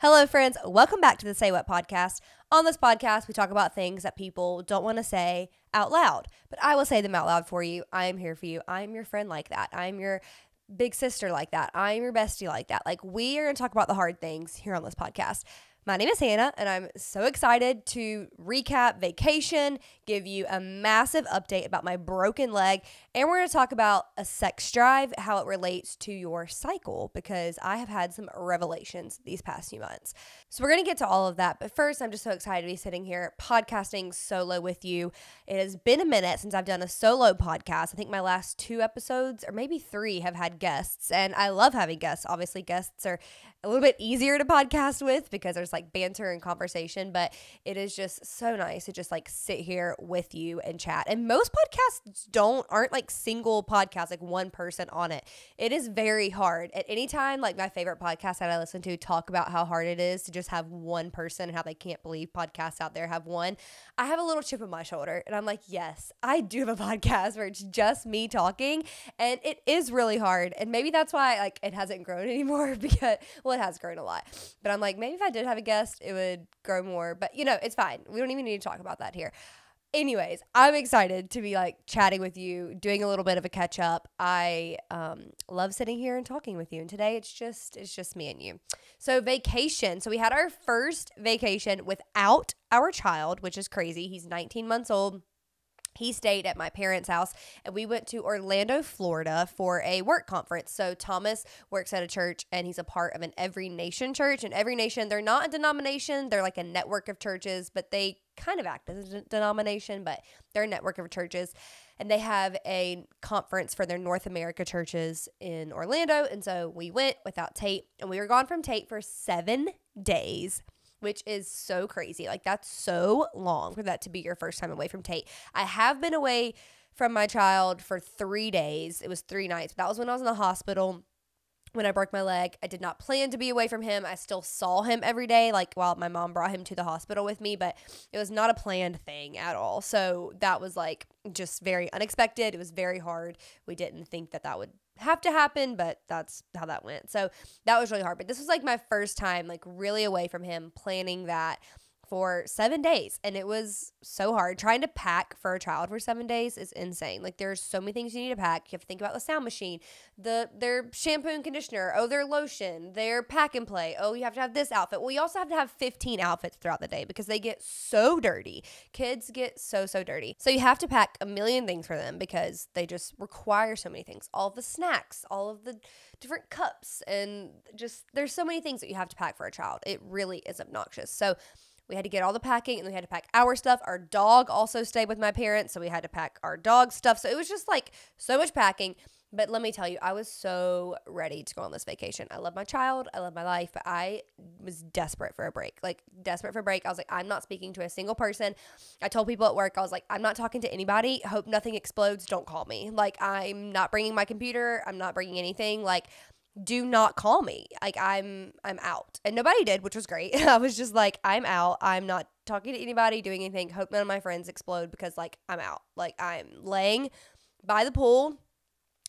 Hello, friends. Welcome back to the Say What podcast. On this podcast, we talk about things that people don't want to say out loud, but I will say them out loud for you. I am here for you. I am your friend like that. I am your big sister like that. I am your bestie like that. Like, we are going to talk about the hard things here on this podcast. My name is Hannah, and I'm so excited to recap vacation, give you a massive update about my broken leg, and we're going to talk about a sex drive, how it relates to your cycle, because I have had some revelations these past few months. So we're going to get to all of that, but first, I'm just so excited to be sitting here podcasting solo with you. It has been a minute since I've done a solo podcast. I think my last 2 episodes, or maybe 3, have had guests, and I love having guests. Obviously, guests are a little bit easier to podcast with because there's like banter and conversation, but it is just so nice to just like sit here with you and chat. And most podcasts aren't like single podcasts, like one person on it. It is very hard. At any time, like my favorite podcast that I listen to talk about how hard it is to just have one person and how they can't believe podcasts out there have one. I have a little chip on my shoulder and I'm like, yes, I do have a podcast where it's just me talking, and it is really hard. And maybe that's why like it hasn't grown anymore because, well, it has grown a lot, but I'm like, maybe if I did have a guest, it would grow more, but you know, it's fine. We don't even need to talk about that here. Anyways, I'm excited to be like chatting with you, doing a little bit of a catch up. I love sitting here and talking with you. And today it's just me and you. So vacation. So we had our first vacation without our child, which is crazy. He's 19 months old. He stayed at my parents' house, and we went to Orlando, Florida for a work conference. So Thomas works at a church, and he's a part of an Every Nation church. And Every Nation, they're not a denomination. They're like a network of churches, but they kind of act as a denomination, but they're a network of churches. And they have a conference for their North America churches in Orlando. And so we went without Tate, and we were gone from Tate for 7 days, which is so crazy. Like, that's so long for that to be your first time away from Tate. I have been away from my child for 3 days. It was 3 nights. But that was when I was in the hospital when I broke my leg. I did not plan to be away from him. I still saw him every day, like while my mom brought him to the hospital with me, but it was not a planned thing at all. So that was like just very unexpected. It was very hard. We didn't think that would have to happen, but that's how that went. So that was really hard. But this was like my first time like really away from him, planning that for 7 days. And it was so hard. Trying to pack for a child for 7 days is insane. Like, there's so many things you need to pack. You have to think about the sound machine, their shampoo and conditioner, their lotion, their pack and play. You have to have this outfit. Well, you also have to have 15 outfits throughout the day because they get so dirty. Kids get so dirty. So you have to pack a million things for them because they just require so many things. All of the snacks, all of the different cups, and just there's so many things that you have to pack for a child. It really is obnoxious. So we had to get all the packing, and we had to pack our stuff. Our dog also stayed with my parents, so we had to pack our dog stuff. So it was just like so much packing. But let me tell you, I was so ready to go on this vacation. I love my child. I love my life. But I was desperate for a break. Like, desperate for a break. I was like, I'm not speaking to a single person. I told people at work, I was like, I'm not talking to anybody. Hope nothing explodes. Don't call me. Like, I'm not bringing my computer. I'm not bringing anything. Like, do not call me. Like, I'm out. And nobody did, which was great. I was just like, I'm out. I'm not talking to anybody, doing anything. Hope none of my friends explode because, like, I'm out. Like, I'm laying by the pool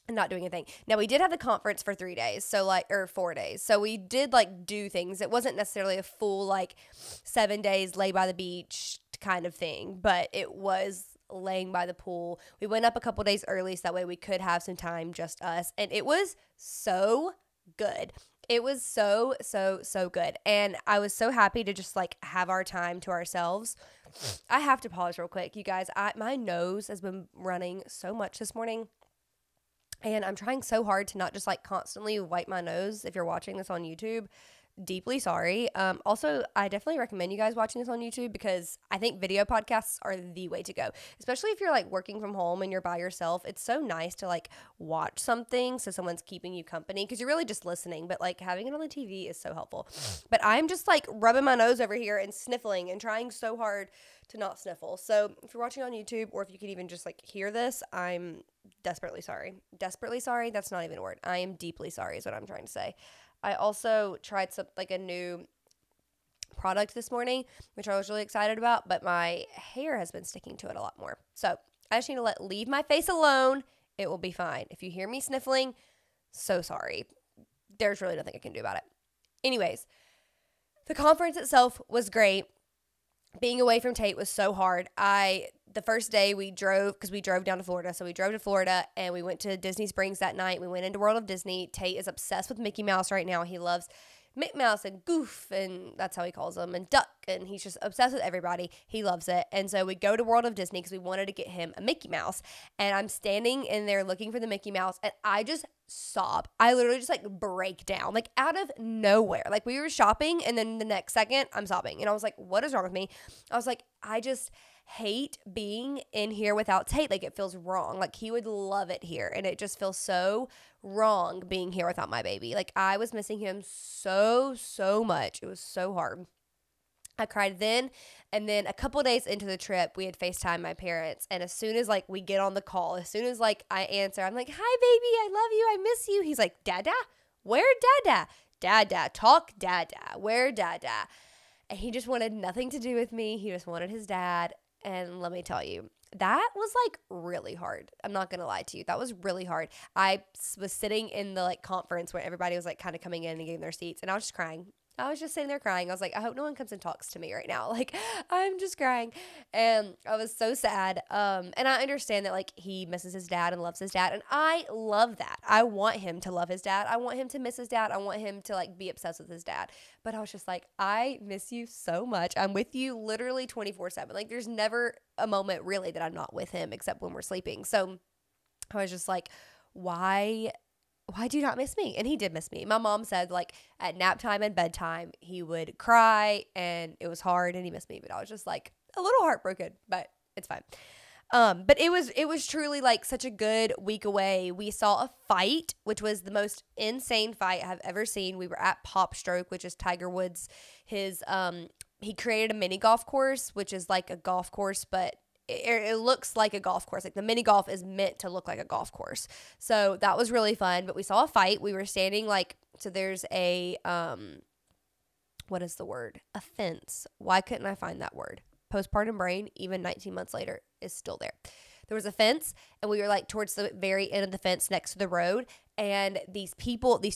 and not doing anything. Now, we did have the conference for 3 days, so like, or 4 days. So we did like do things. It wasn't necessarily a full like 7 days lay by the beach kind of thing, but it was laying by the pool. We went up a couple days early so that way we could have some time, just us. And it was so good. It was so good. And I was so happy to just like have our time to ourselves. I have to pause real quick, you guys. My nose has been running so much this morning. And I'm trying so hard to not just like constantly wipe my nose. If you're watching this on YouTube, deeply sorry. Also, I definitely recommend you guys watching this on YouTube because I think video podcasts are the way to go, especially if you're like working from home and you're by yourself. It's so nice to like watch something so someone's keeping you company because you're really just listening, but like having it on the TV is so helpful. But I'm just like rubbing my nose over here and sniffling and trying so hard to not sniffle. So if you're watching on YouTube, or if you could even just like hear this, I'm desperately sorry. Desperately sorry. That's not even a word. I am deeply sorry is what I'm trying to say. I also tried a new product this morning, which I was really excited about, but my hair has been sticking to it a lot more. So I just need to leave my face alone. It will be fine. If you hear me sniffling, so sorry. There's really nothing I can do about it. Anyways, The conference itself was great. Being away from Tate was so hard. The first day we drove, because we drove down to Florida. So we drove to Florida and we went to Disney Springs that night. We went into World of Disney. Tate is obsessed with Mickey Mouse right now. He loves Mickey Mouse and Goof, and that's how he calls them, and Duck, and he's just obsessed with everybody. He loves it. And so we go to World of Disney because we wanted to get him a Mickey Mouse. And I'm standing in there looking for the Mickey Mouse, and I just sob. I literally just like break down, like out of nowhere. Like we were shopping, and then the next second I'm sobbing. And I was like, what is wrong with me? I was like, I just hate being in here without Tate. Like it feels wrong. Like he would love it here, and it just feels so wrong being here without my baby. Like I was missing him so much. It was so hard. I cried then, and then a couple days into the trip, we had FaceTime my parents, and as soon as like we get on the call, as soon as like I answer, I'm like, hi baby, I love you, I miss you. He's like, Dada? Where Dada? Dada, talk Dada, where Dada? And he just wanted nothing to do with me. He just wanted his dad. And let me tell you, that was like really hard. I'm not going to lie to you. That was really hard. I was sitting in the like conference where everybody was like kind of coming in and getting their seats, and I was just crying. I was just sitting there crying. I was like, I hope no one comes and talks to me right now. Like, I'm just crying. And I was so sad. And I understand that, like, he misses his dad and loves his dad. And I love that. I want him to love his dad. I want him to miss his dad. I want him to, like, be obsessed with his dad. But I was just like, I miss you so much. I'm with you literally 24/7. Like, there's never a moment, really, that I'm not with him except when we're sleeping. So I was just like, why do you not miss me? And he did miss me. My mom said, like, at nap time and bedtime, he would cry, and it was hard, and he missed me. But I was just, like, a little heartbroken, but it's fine. But it was truly, like, such a good week away. We saw a fight, which was the most insane fight I've ever seen. We were at Pop Stroke, which is Tiger Woods. He created a mini golf course, which is like a golf course, but it looks like a golf course. Like the mini golf is meant to look like a golf course. So that was really fun. But we saw a fight. We were standing like, so there's a, what is the word? A fence. Why couldn't I find that word? Postpartum brain, even 19 months later, is still there. There was a fence, and we were like towards the very end of the fence next to the road. And these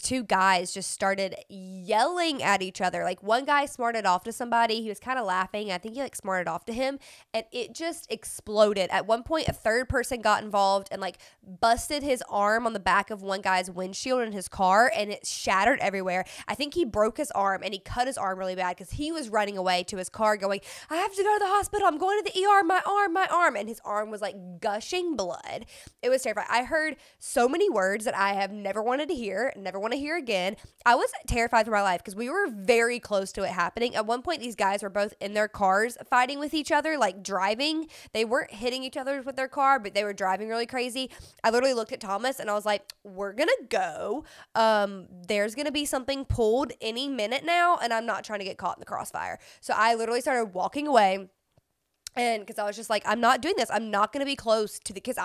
two guys just started yelling at each other. Like one guy smarted off to somebody. He was kind of laughing. I think he like smarted off to him, and it just exploded. At one point, a third person got involved and like busted his arm on the back of one guy's windshield in his car, and it shattered everywhere. I think he broke his arm, and he cut his arm really bad because he was running away to his car going, I have to go to the hospital. I'm going to the ER. My arm. And his arm was like gushing blood. It was terrifying. I heard so many words that I have never wanted to hear, never want to hear again. I was terrified for my life because we were very close to it happening. At one point, these guys were both in their cars fighting with each other, like driving. They weren't hitting each other with their car, but they were driving really crazy. I literally looked at Thomas and I was like, we're going to go. There's going to be something pulled any minute now, and I'm not trying to get caught in the crossfire. So I literally started walking away. And because I was just like, I'm not doing this. I'm not going to be close to because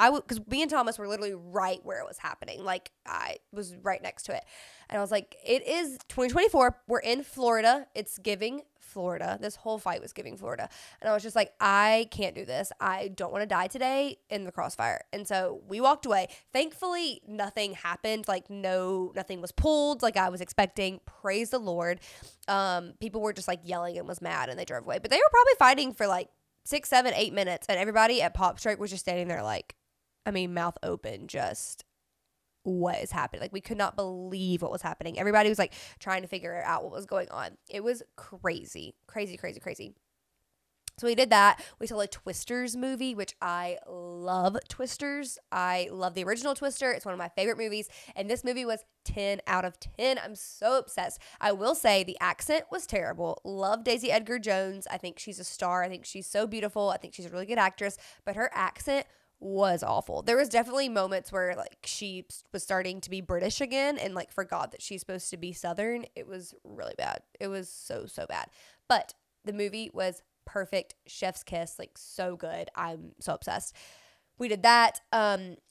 me and Thomas were literally right where it was happening. Like I was right next to it. And I was like, it is 2024. We're in Florida. It's giving Florida. This whole fight was giving Florida. And I was just like, I can't do this. I don't want to die today in the crossfire. And so we walked away. Thankfully, nothing happened. Like nothing was pulled like I was expecting. Praise the Lord. People were just like yelling and was mad, and they drove away. But they were probably fighting for like 6, 7, 8 minutes, and everybody at Pop Stroke was just standing there like, mouth open, just what is happening? Like we could not believe what was happening. Everybody was like trying to figure out what was going on. It was crazy. So we did that. We saw a Twisters movie, which I love Twisters. I love the original Twister. It's one of my favorite movies. And this movie was 10 out of 10. I'm so obsessed. I will say the accent was terrible. Love Daisy Edgar Jones. I think she's a star. I think she's so beautiful. I think she's a really good actress. But her accent was awful. There was definitely moments where like she was starting to be British again and like forgot that she's supposed to be Southern. It was really bad. It was so bad. But the movie was perfect. Chef's kiss, like so good. I'm so obsessed. We did that.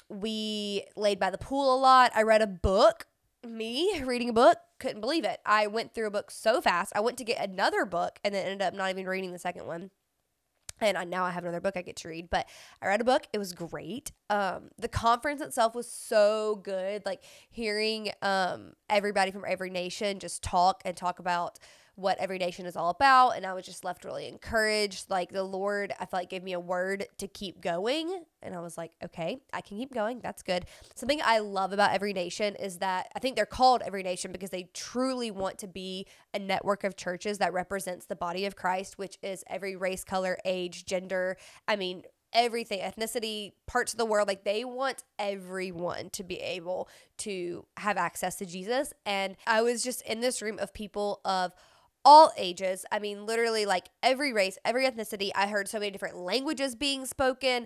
We laid by the pool a lot. I read a book. Me reading a book, couldn't believe it. I went through a book so fast. I went to get another book and then ended up not even reading the second one. And now I have another book I get to read. But I read a book. It was great. The conference itself was so good. Like hearing everybody from every nation just talk about what Every Nation is all about. And I was just left really encouraged. Like the Lord, I felt like gave me a word to keep going. And I was like, okay, I can keep going. That's good. Something I love about Every Nation is that I think they're called Every Nation because they truly want to be a network of churches that represents the body of Christ, which is every race, color, age, gender. I mean, everything, ethnicity, parts of the world. Like they want everyone to be able to have access to Jesus. And I was just in this room of people of all ages. I mean, literally like every race, every ethnicity. I heard so many different languages being spoken.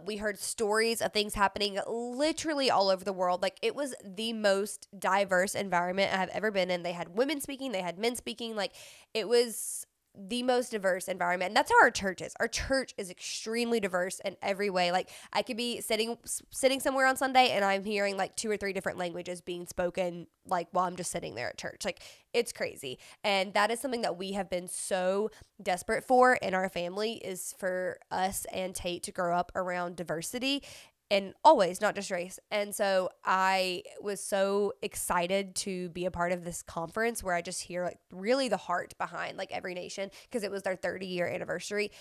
We heard stories of things happening literally all over the world. Like it was the most diverse environment I have ever been in. They had women speaking, they had men speaking. Like it was the most diverse environment. And that's how our church is. Our church is extremely diverse in every way. Like I could be sitting somewhere on Sunday and I'm hearing like 2 or 3 different languages being spoken like while I'm just sitting there at church. Like it's crazy. And that is something that we have been so desperate for in our family, is for us and Tate to grow up around diversity. And always, not just race. And so I was so excited to be a part of this conference where I just hear like really the heart behind like Every Nation, because it was their 30-year anniversary.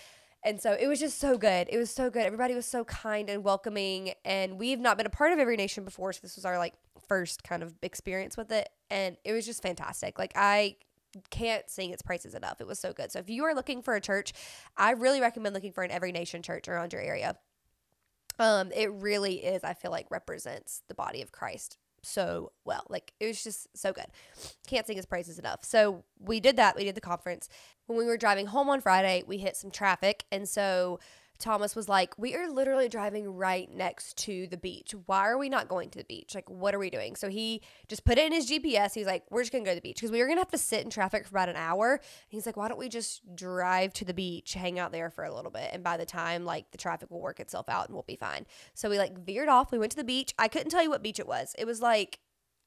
And so it was just so good. It was so good. Everybody was so kind and welcoming. And we've not been a part of Every Nation before, so this was our like first kind of experience with it. And it was just fantastic. Like I can't sing its praises enough. It was so good. So if you are looking for a church, I really recommend looking for an Every Nation church around your area. It really is, I feel like, represents the body of Christ so well. Like it was just so good. Can't sing his praises enough. So we did that. We did the conference. When we were driving home on Friday, we hit some traffic. And so Thomas was like, we are literally driving right next to the beach. Why are we not going to the beach? Like, what are we doing? So he just put it in his GPS. He was like, we're just going to go to the beach, because we were going to have to sit in traffic for about an hour. And he's like, why don't we just drive to the beach, hang out there for a little bit, and by the time like the traffic will work itself out and we'll be fine. So we like veered off. We went to the beach. I couldn't tell you what beach it was. It was like,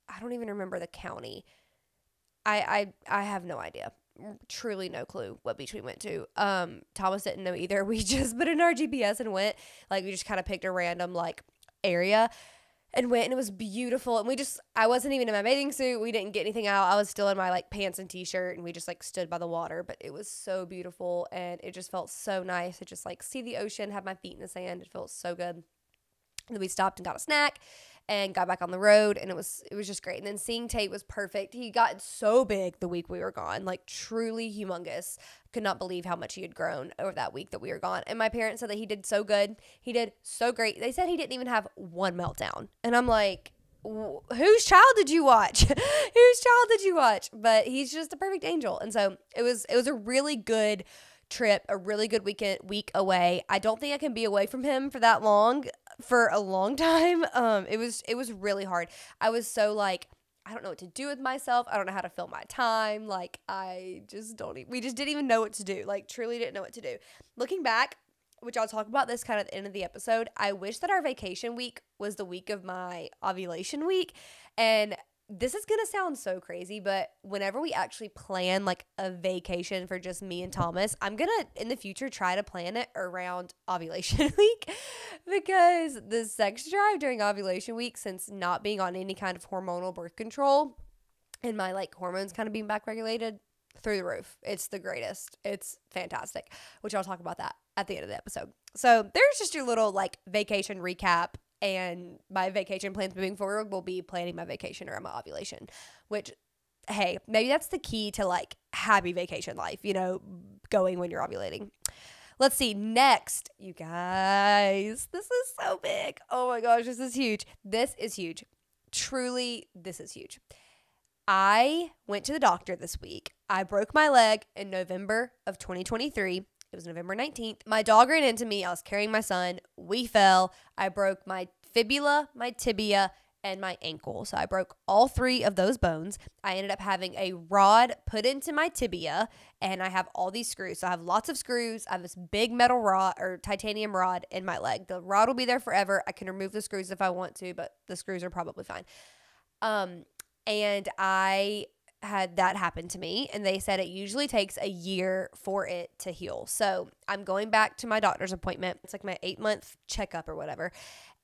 I don't even remember the county. I have no idea. Truly no clue what beach we went to. Thomas didn't know either. We just put in our GPS and went. Like we just kind of picked a random like area and went, and it was beautiful. And I wasn't even in my bathing suit. We didn't get anything out. I was still in my like pants and t-shirt, and we just like stood by the water. But it was so beautiful, and it just felt so nice to just like see the ocean, have my feet in the sand. It felt so good. And then we stopped and got a snack and got back on the road, and it was just great. And then seeing Tate was perfect. He got so big the week we were gone, like truly humongous. Could not believe how much he had grown over that week that we were gone. And my parents said that he did so good. He did so great. They said he didn't even have one meltdown. And I'm like, whose child did you watch? Whose child did you watch? But he's just a perfect angel. And so it was a really good trip, a really good week away. I don't think I can be away from him for that long, for a long time. It was really hard. I was so like, I don't know what to do with myself. I don't know how to fill my time. Like we just didn't even know what to do. Like truly didn't know what to do. Looking back, which I'll talk about this kind of at the end of the episode, I wish that our vacation week was the week of my ovulation week. And this is going to sound so crazy, but whenever we actually plan like a vacation for just me and Thomas, I'm going to, in the future, try to plan it around ovulation week, because the sex drive during ovulation week, since not being on any kind of hormonal birth control and my like hormones kind of being back regulated, through the roof. It's the greatest. It's fantastic, which I'll talk about that at the end of the episode. So there's just your little like vacation recap. And my vacation plans moving forward will be planning my vacation around my ovulation, which, hey, maybe that's the key to like happy vacation life, going when you're ovulating. Let's see. Next, you guys, this is so big. Oh my gosh, this is huge. This is huge. Truly, this is huge. I went to the doctor this week. I broke my leg in November of 2023. It was November 19th. My dog ran into me. I was carrying my son. We fell. I broke my fibula, my tibia, and my ankle. So I broke all 3 of those bones. I ended up having a rod put into my tibia, and I have all these screws. So I have lots of screws. I have this big metal rod or titanium rod in my leg. The rod will be there forever. I can remove the screws if I want to, but the screws are probably fine. And I had that happen to me, and they said it usually takes a year for it to heal. So I'm going back to my doctor's appointment. It's like my 8-month checkup or whatever.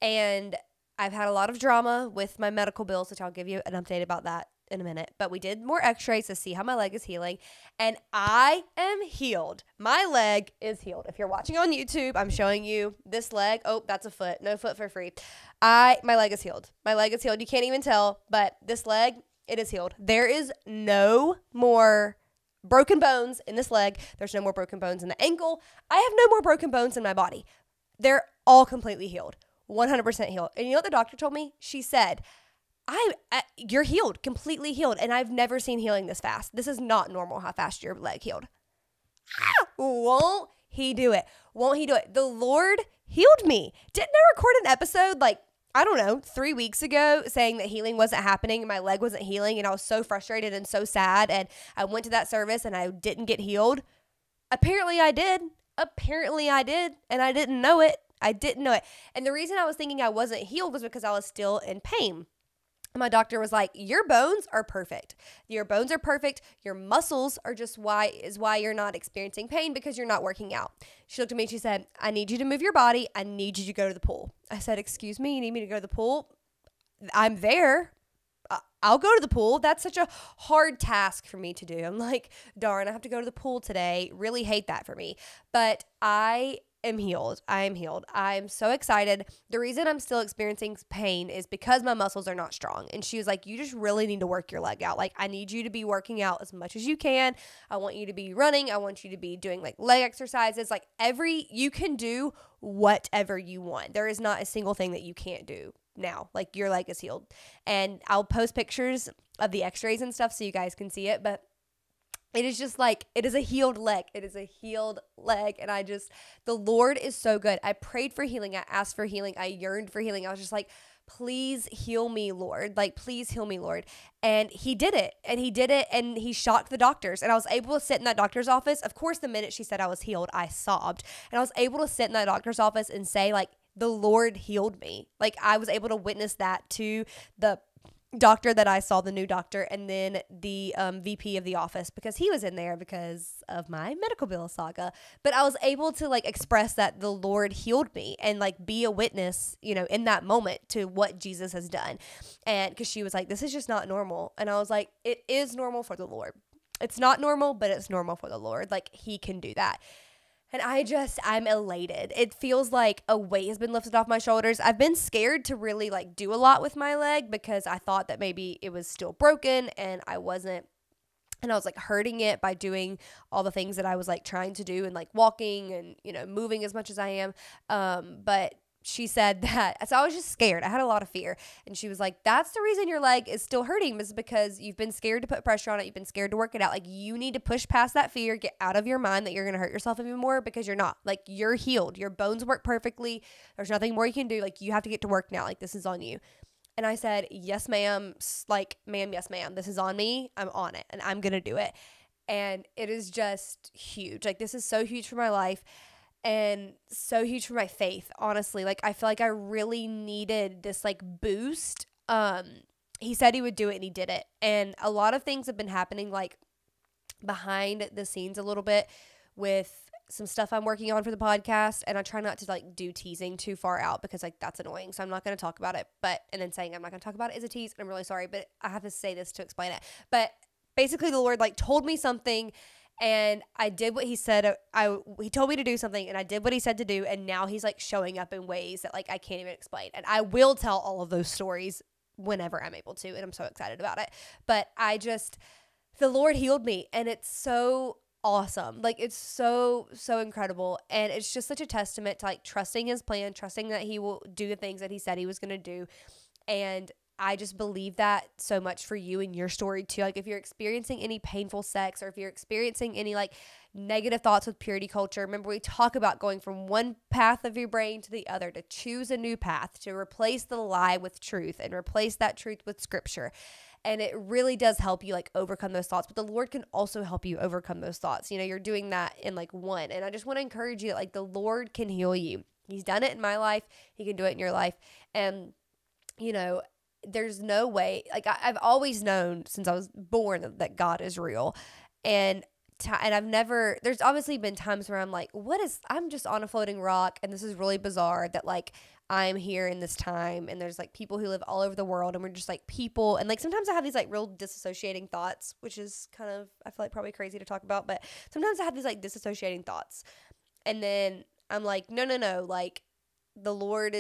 And I've had a lot of drama with my medical bills, which I'll give you an update about that in a minute, but we did more x-rays to see how my leg is healing, and I am healed. My leg is healed. If you're watching on YouTube, I'm showing you this leg. Oh, that's a foot. No foot for free. My leg is healed. My leg is healed. You can't even tell, but this leg, it is healed. There is no more broken bones in this leg. There's no more broken bones in the ankle. I have no more broken bones in my body. They're all completely healed. 100% healed. And you know what the doctor told me? She said, you're healed, completely healed. And I've never seen healing this fast. This is not normal how fast your leg healed. Won't he do it? Won't he do it? The Lord healed me. Didn't I record an episode like, I don't know, 3 weeks ago saying that healing wasn't happening and my leg wasn't healing and I was so frustrated and so sad and I went to that service and I didn't get healed? Apparently I did. And I didn't know it. And the reason I was thinking I wasn't healed was because I was still in pain. My doctor was like, your bones are perfect. Your bones are perfect. Your muscles are just why you're not experiencing pain, because you're not working out. She looked at me and she said, I need you to move your body. I need you to go to the pool. I said, excuse me, you need me to go to the pool? I'm there. I'll go to the pool. That's such a hard task for me to do. I'm like, darn, I have to go to the pool today. Really hate that for me. But I am healed. I am healed. I'm so excited. The reason I'm still experiencing pain is because my muscles are not strong. And she was like, you just really need to work your leg out. Like, I need you to be working out as much as you can. I want you to be running. I want you to be doing like leg exercises. Like you can do whatever you want. There is not a single thing that you can't do now. Like, your leg is healed. And I'll post pictures of the x-rays and stuff so you guys can see it. But it is just like, it is a healed leg. It is a healed leg. And the Lord is so good. I prayed for healing. I asked for healing. I yearned for healing. I was just like, please heal me, Lord. Like, please heal me, Lord. And he did it. And he shocked the doctors. And I was able to sit in that doctor's office. Of course, the minute she said I was healed, I sobbed. And I was able to sit in that doctor's office and say, like, the Lord healed me. Like, I was able to witness that to the doctor that I saw, the new doctor, and then the VP of the office, because he was in there because of my medical bill saga. But I was able to like express that the Lord healed me and like be a witness, in that moment to what Jesus has done. And because she was like, this is just not normal. And I was like, it is normal for the Lord. It's not normal, but it's normal for the Lord. Like, he can do that. And I'm elated. It feels like a weight has been lifted off my shoulders. I've been scared to really like do a lot with my leg because I thought that maybe it was still broken and I wasn't. And I was like hurting it by doing all the things that I was like trying to do and like walking and, moving as much as I am. But she said that, so I was just scared. I had a lot of fear. And she was like, that's the reason your leg is still hurting, is because you've been scared to put pressure on it. You've been scared to work it out. Like, you need to push past that fear, get out of your mind that you're going to hurt yourself even more, because you're not. Like, you're healed. Your bones work perfectly. There's nothing more you can do. Like, you have to get to work now. Like, this is on you. And I said, yes, ma'am. Like, ma'am, yes, ma'am. This is on me. I'm on it. And I'm going to do it. And it is just huge. Like, this is so huge for my life. And so huge for my faith, honestly. Like, I feel like I really needed this like boost. He said he would do it and he did it. And a lot of things have been happening like behind the scenes a little bit with some stuff I'm working on for the podcast. And I try not to like do teasing too far out because like that's annoying. So I'm not going to talk about it. And then saying I'm not going to talk about it is a tease. And I'm really sorry, but I have to say this to explain it. But basically the Lord like told me something, and I did what he said. He told me to do something, and I did what he said to do. And now he's like showing up in ways that like I can't even explain. And I will tell all of those stories whenever I'm able to. And I'm so excited about it. But the Lord healed me, and it's so awesome. Like, it's so, so incredible. And it's just such a testament to like trusting his plan, trusting that he will do the things that he said he was going to do. And I just believe that so much for you and your story too. Like, if you're experiencing any painful sex, or if you're experiencing any like negative thoughts with purity culture, remember we talk about going from one path of your brain to the other, to choose a new path, to replace the lie with truth and replace that truth with scripture. And it really does help you like overcome those thoughts, but the Lord can also help you overcome those thoughts. You're doing that in like one. And I just want to encourage you that like the Lord can heal you. He's done it in my life. He can do it in your life. And there's no way, like I've always known since I was born that God is real. And and there's obviously been times where I'm like, I'm just on a floating rock and this is really bizarre that like I'm here in this time and there's like people who live all over the world and we're just like people. And like sometimes I have these like real disassociating thoughts, which is kind of, I feel like probably crazy to talk about, but sometimes I have these like disassociating thoughts. And then I'm like, no, like the Lord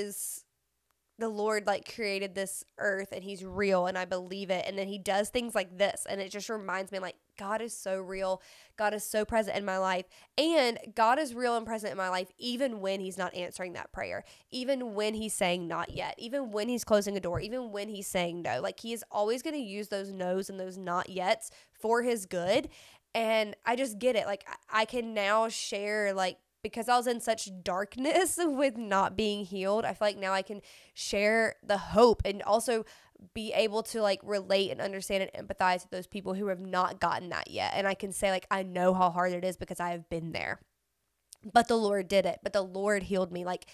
like created this earth and he's real and I believe it. And then he does things like this. And it just reminds me like God is so real. God is so present in my life. And God is real and present in my life even when he's not answering that prayer, even when he's saying not yet, even when he's closing a door, even when he's saying no. Like he is always going to use those no's and those not yets for his good. And I just get it. Like I can now share like, because I was in such darkness with not being healed, I feel like now I can share the hope and also be able to like relate and understand and empathize with those people who have not gotten that yet. And I can say like, I know how hard it is because I have been there, but the Lord did it, but the Lord healed me. Like,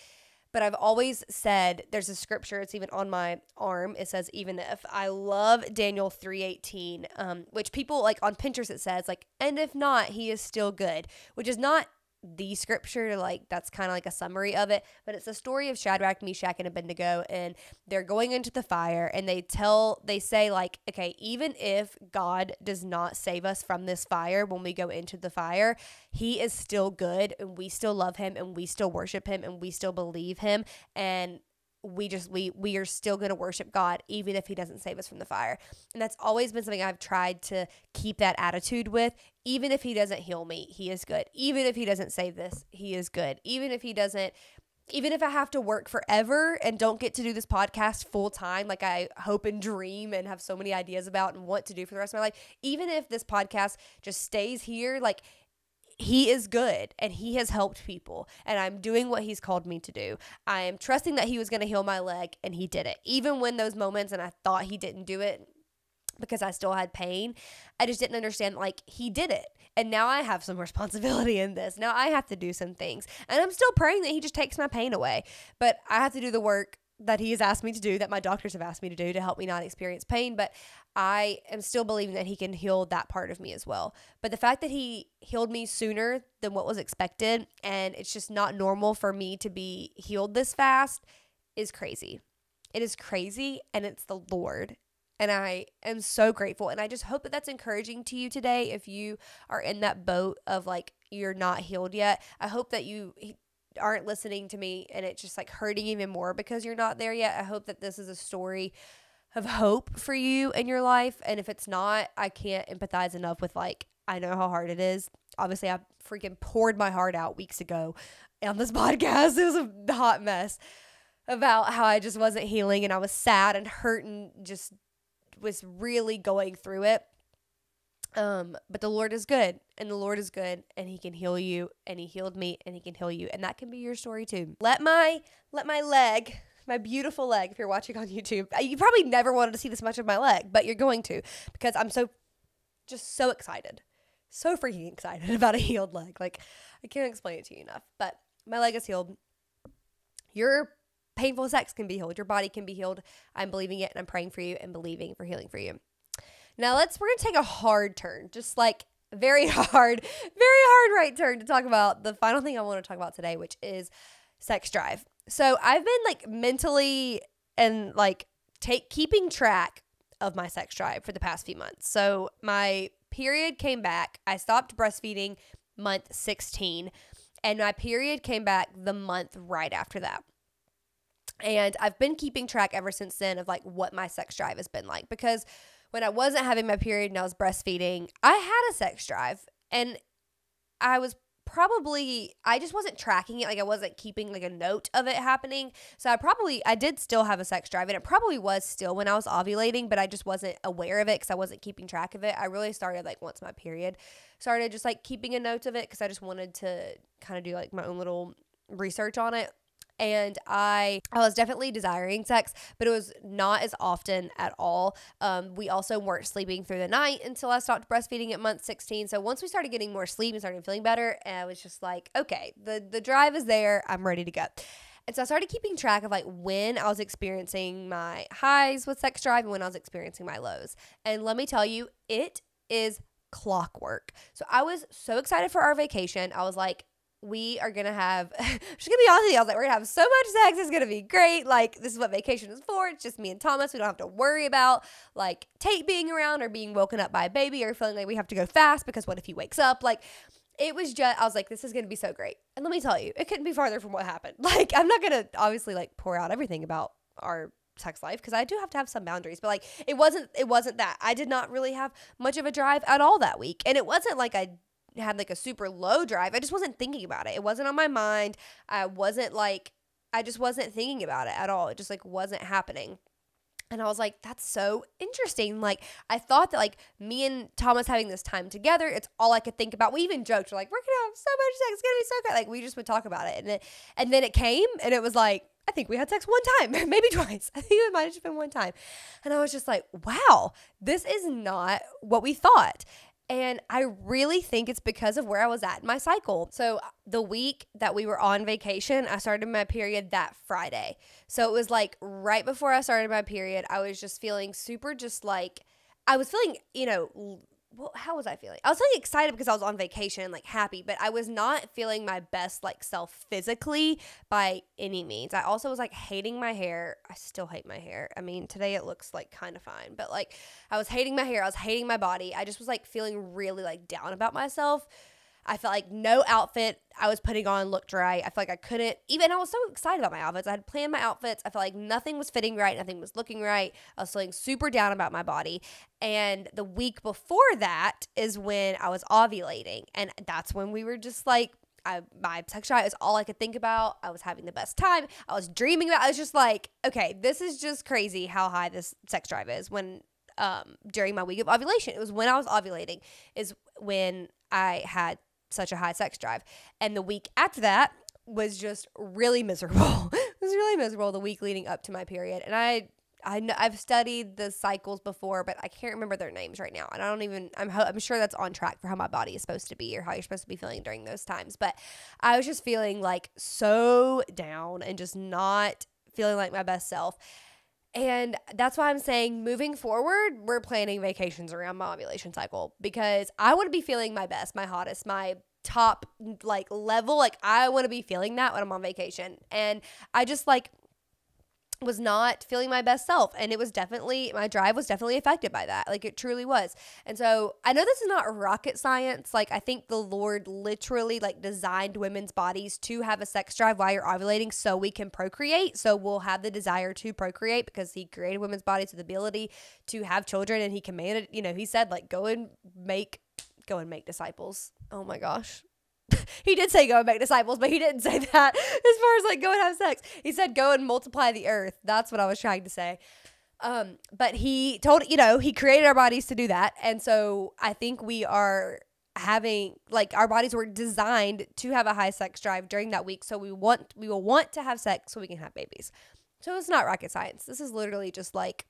but I've always said, there's a scripture, it's even on my arm. It says, even if. I love Daniel 3:18, which people like on Pinterest, it says like, and if not, he is still good, which is not the scripture, like that's kind of like a summary of it, but it's the story of Shadrach, Meshach, and Abednego, and they're going into the fire, and they say like, okay, even if God does not save us from this fire when we go into the fire, he is still good, and we still love him, and we still worship him, and we still believe him, and we are still going to worship God even if he doesn't save us from the fire. And that's always been something I've tried to keep that attitude with. Even if he doesn't heal me, he is good. Even if he doesn't save this, he is good. Even if I have to work forever and don't get to do this podcast full time, like I hope and dream and have so many ideas about and want to do for the rest of my life, even if this podcast just stays here, like he is good and he has helped people and I'm doing what he's called me to do. I am trusting that he was going to heal my leg and he did it. Even when those moments and I thought he didn't do it because I still had pain, I just didn't understand like he did it. And now I have some responsibility in this. Now I have to do some things and I'm still praying that he just takes my pain away, but I have to do the work that he has asked me to do, that my doctors have asked me to do to help me not experience pain. But I am still believing that he can heal that part of me as well. But the fact that he healed me sooner than what was expected, and it's just not normal for me to be healed this fast, is crazy. It is crazy, and it's the Lord. And I am so grateful. And I just hope that that's encouraging to you today. If you are in that boat of like, you're not healed yet, I hope that you aren't listening to me and it's just like hurting even more because you're not there yet. I hope that this is a story of hope for you in your life. And if it's not, I can't empathize enough with like, I know how hard it is. Obviously, I freaking poured my heart out weeks ago on this podcast. It was a hot mess about how I just wasn't healing and I was sad and hurt and just was really going through it. But the Lord is good, and the Lord is good, and he can heal you, and he healed me, and he can heal you. And that can be your story too. Let my leg, my beautiful leg, if you're watching on YouTube, you probably never wanted to see this much of my leg, but you're going to, because I'm so excited, so freaking excited about a healed leg. Like I can't explain it to you enough, but my leg is healed. Your painful sex can be healed. Your body can be healed. I'm believing it, and I'm praying for you and believing for healing for you. Now we're going to take a hard turn, just like very hard right turn to talk about the final thing I want to talk about today, which is sex drive. So I've been like mentally and like keeping track of my sex drive for the past few months. So my period came back. I stopped breastfeeding month 16 and my period came back the month right after that. And I've been keeping track ever since then of like what my sex drive has been like, because when I wasn't having my period and I was breastfeeding, I had a sex drive and I just wasn't tracking it. Like I wasn't keeping like a note of it happening. So I did still have a sex drive, and it probably was still when I was ovulating, but I just wasn't aware of it because I wasn't keeping track of it. I really started like once my period started just like keeping a note of it because I just wanted to kind of do like my own little research on it. And I was definitely desiring sex, but it was not as often at all. We also weren't sleeping through the night until I stopped breastfeeding at month 16. So once we started getting more sleep and started feeling better, I was just like, okay, the drive is there. I'm ready to go. And so I started keeping track of like when I was experiencing my highs with sex drive and when I was experiencing my lows. And let me tell you, it is clockwork. So I was so excited for our vacation. I was like, we are going to have, just going to be honest with you, I was like, we're going to have so much sex. It's going to be great. Like, this is what vacation is for. It's just me and Thomas. We don't have to worry about, like, Tate being around or being woken up by a baby or feeling like we have to go fast because what if he wakes up? Like, it was just, I was like, this is going to be so great. And let me tell you, it couldn't be farther from what happened. Like, I'm not going to obviously, like, pour out everything about our sex life because I do have to have some boundaries, but like it wasn't that. I did not really have much of a drive at all that week, and it wasn't like I had like a super low drive. I just wasn't thinking about it. It wasn't on my mind. I just wasn't thinking about it at all. It just like wasn't happening. And I was like, that's so interesting. Like, I thought that, like, me and Thomas having this time together, it's all I could think about. We even joked, we're like, we're going to have so much sex. It's going to be so good. Like, we just would talk about it. And then it came, and it was like, I think we had sex one time, maybe twice. I think it might have just been one time. And I was just like, wow, this is not what we thought. And I really think it's because of where I was at in my cycle. So the week that we were on vacation, I started my period that Friday. So it was like right before I started my period, I was just feeling super just like, I was feeling, well, how was I feeling? I was feeling excited because I was on vacation, like happy, but I was not feeling my best like self physically by any means. I also was like hating my hair. I still hate my hair. I mean, today it looks like kind of fine, but like I was hating my hair. I was hating my body. I just was like feeling really like down about myself. I felt like no outfit I was putting on looked right. I felt like I couldn't even, I was so excited about my outfits. I had planned my outfits. I felt like nothing was fitting right. Nothing was looking right. I was feeling super down about my body. And the week before that is when I was ovulating. And that's when we were just like, my sex drive is all I could think about. I was having the best time. I was dreaming about it. I was just like, okay, this is just crazy how high this sex drive is when, during my week of ovulation. It was when I was ovulating is when I had such a high sex drive. And the week after that was just really miserable. It was really miserable the week leading up to my period. And I've studied the cycles before, but I can't remember their names right now. And I'm sure that's on track for how my body is supposed to be or how you're supposed to be feeling during those times. But I was just feeling like so down and just not feeling like my best self. And that's why I'm saying moving forward, we're planning vacations around my ovulation cycle because I want to be feeling my best, my hottest, my top like level. Like I want to be feeling that when I'm on vacation. And I just like was not feeling my best self. And it was definitely, my drive was definitely affected by that. Like it truly was. And so I know this is not rocket science. Like I think the Lord literally like designed women's bodies to have a sex drive while you're ovulating so we can procreate. So we'll have the desire to procreate because he created women's bodies with the ability to have children, and he commanded, he said like, go and make disciples. Oh my gosh. He did say go and make disciples, but he didn't say that as far as like go and have sex. He said go and multiply the earth. That's what I was trying to say. But he told, he created our bodies to do that. And so I think we are having, like, our bodies were designed to have a high sex drive during that week. So we will want to have sex so we can have babies. So it's not rocket science. This is literally just like,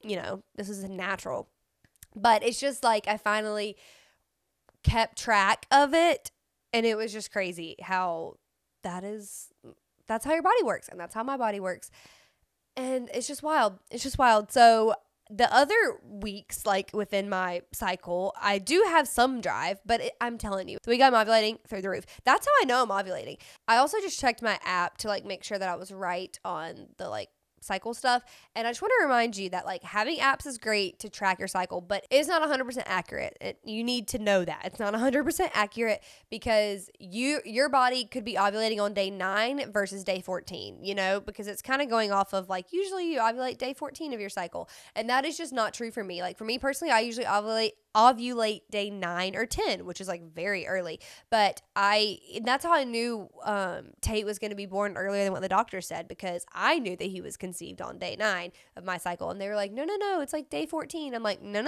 this is natural. But it's just like I finally kept track of it. And it was just crazy how that's how your body works. And that's how my body works. And it's just wild. It's just wild. So the other weeks, like within my cycle, I do have some drive, but I'm telling you, the week I'm ovulating, through the roof. That's how I know I'm ovulating. I also just checked my app to like make sure that I was right on the like cycle stuff. And I just want to remind you that like having apps is great to track your cycle, but it's not 100% accurate. You need to know that it's not 100% accurate because your body could be ovulating on day 9 versus day 14, because it's kind of going off of like, usually you ovulate day 14 of your cycle. And that is just not true for me. Like for me personally, I usually ovulate day 9 or 10, which is like very early. But that's how I knew Tate was going to be born earlier than what the doctor said, because I knew that he was conceived on day 9 of my cycle. And they were like, no, it's like day 14. I'm like, no,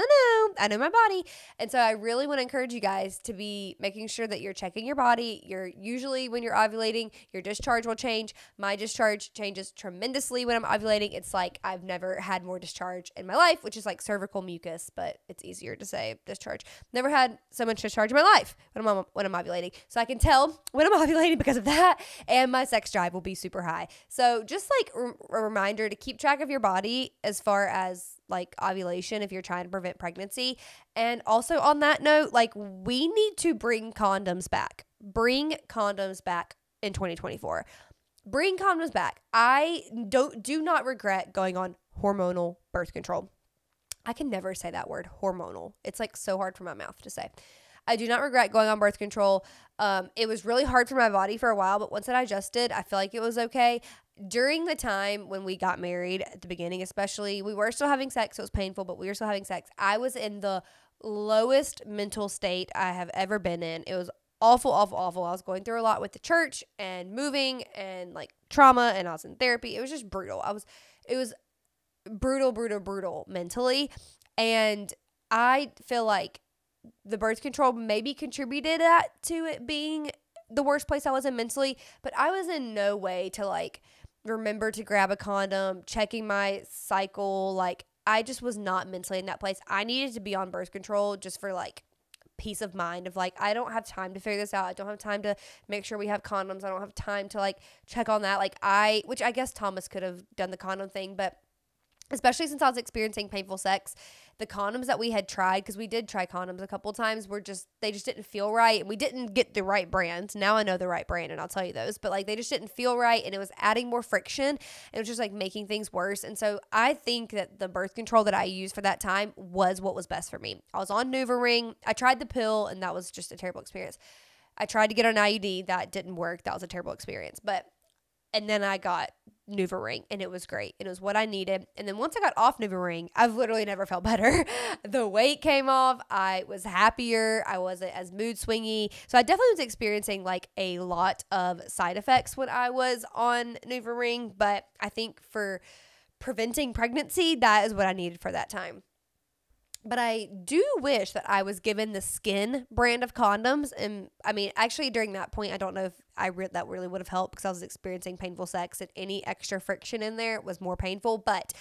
I know my body. And so I really want to encourage you guys to be making sure that you're checking your body. Usually when you're ovulating, your discharge will change. My discharge changes tremendously when I'm ovulating. It's like I've never had more discharge in my life, which is like cervical mucus, but it's easier to say significant discharge. Never had so much discharge in my life when I'm ovulating. So I can tell when I'm ovulating because of that, and my sex drive will be super high. So just like a reminder to keep track of your body as far as like ovulation if you're trying to prevent pregnancy. And also on that note, like we need to bring condoms back. Bring condoms back in 2024. Bring condoms back. I do not regret going on hormonal birth control. I can never say that word, hormonal. It's like so hard for my mouth to say. I do not regret going on birth control. It was really hard for my body for a while, but once I adjusted, I feel like it was okay. During the time when we got married, at the beginning especially, we were still having sex. So it was painful, but we were still having sex. I was in the lowest mental state I have ever been in. It was awful, awful, awful. I was going through a lot with the church and moving and like trauma, and I was in therapy. It was just brutal. It was brutal, brutal, brutal mentally. And I feel like the birth control maybe contributed to it being the worst place I was in mentally, but I was in no way to like remember to grab a condom, checking my cycle. Like I just was not mentally in that place. I needed to be on birth control just for like peace of mind of like, I don't have time to figure this out. I don't have time to make sure we have condoms. I don't have time to like check on that. Which I guess Thomas could have done the condom thing, but especially since I was experiencing painful sex, the condoms that we had tried, because we did try condoms a couple times, they just didn't feel right. And we didn't get the right brand. Now I know the right brand and I'll tell you those. But like they just didn't feel right, and it was adding more friction. It was just like making things worse. And so I think that the birth control that I used for that time was what was best for me. I was on NuvaRing. I tried the pill, and that was just a terrible experience. I tried to get an IUD. That didn't work. That was a terrible experience. And then I got NuvaRing, and it was great. It was what I needed. And then once I got off NuvaRing, I've literally never felt better. The weight came off. I was happier. I wasn't as mood swingy. So I definitely was experiencing like a lot of side effects when I was on NuvaRing. But I think for preventing pregnancy, that is what I needed for that time. But I do wish that I was given the Skin brand of condoms. And I mean, actually during that point, I don't know if that really would have helped, because I was experiencing painful sex, and any extra friction in there was more painful. But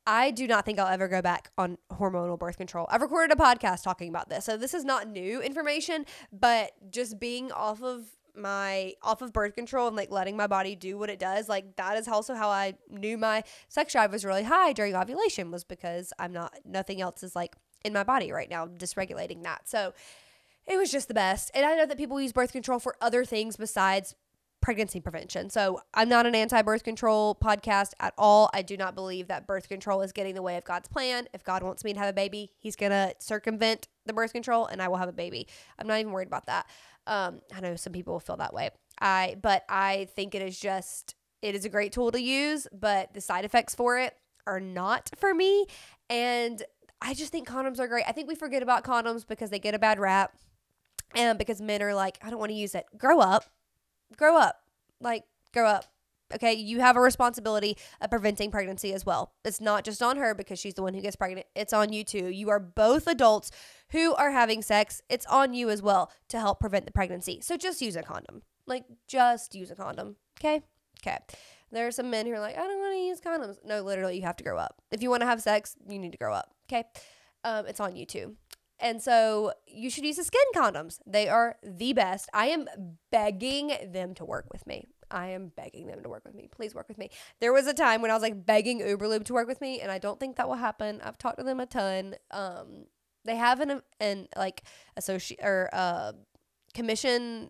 I do not think I'll ever go back on hormonal birth control. I've recorded a podcast talking about this, so this is not new information, but just being off of birth control and like letting my body do what it does, like that is also how I knew my sex drive was really high during ovulation, was because nothing else is like in my body right now dysregulating that. So it was just the best. And I know that people use birth control for other things besides pregnancy prevention. So I'm not an anti-birth control podcast at all. I do not believe that birth control is getting in the way of God's plan. If God wants me to have a baby, he's going to circumvent the birth control and I will have a baby. I'm not even worried about that. I know some people will feel that way. But I think it is a great tool to use, but the side effects for it are not for me. And I just think condoms are great. I think we forget about condoms because they get a bad rap, and because men are like, I don't want to use it. Grow up. Like, grow up. Okay, you have a responsibility of preventing pregnancy as well. It's not just on her because she's the one who gets pregnant. It's on you too. You are both adults who are having sex. It's on you as well to help prevent the pregnancy. So just use a condom. Like, just use a condom. Okay? Okay. There are some men who are like, I don't want to use condoms. No, literally, you have to grow up. If you want to have sex, you need to grow up. Okay? It's on you too. And so you should use the Skin condoms. They are the best. I am begging them to work with me. Please work with me. There was a time when I was like begging Uberlube to work with me, and I don't think that will happen. I've talked to them a ton. They have an like associate or commission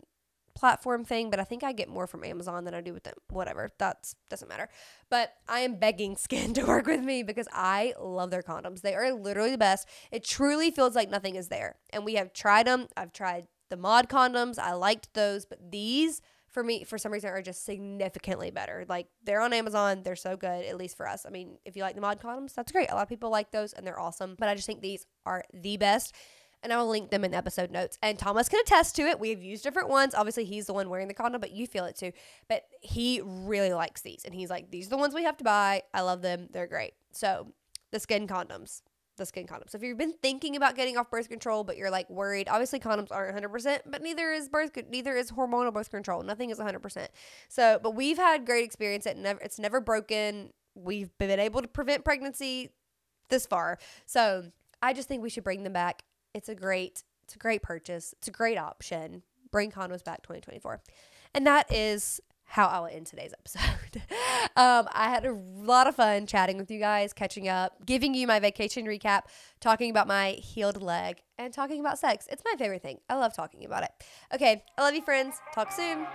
platform thing, but I think I get more from Amazon than I do with them. Whatever, that doesn't matter. But I am begging Skin to work with me because I love their condoms. They are literally the best. It truly feels like nothing is there. And we have tried them. I've tried the Mod condoms. I liked those, but these for me, for some reason, are just significantly better. Like, they're on Amazon. They're so good, at least for us. I mean, if you like the Mod condoms, that's great. A lot of people like those, and they're awesome. But I just think these are the best. And I will link them in the episode notes. And Thomas can attest to it. We have used different ones. Obviously, he's the one wearing the condom, but you feel it too. But he really likes these. And he's like, these are the ones we have to buy. I love them. They're great. So, the Skin condoms. So if you've been thinking about getting off birth control, but you're like worried, obviously condoms aren't 100%, but neither is hormonal birth control. Nothing is 100%. So, but we've had great experience. It's never broken. We've been able to prevent pregnancy this far. So I just think we should bring them back. It's a great purchase. It's a great option. Bring condos back 2024. And that is how I will end today's episode. I had a lot of fun chatting with you guys, catching up, giving you my vacation recap, talking about my healed leg, and talking about sex. It's my favorite thing. I love talking about it. Okay, I love you, friends. Talk soon.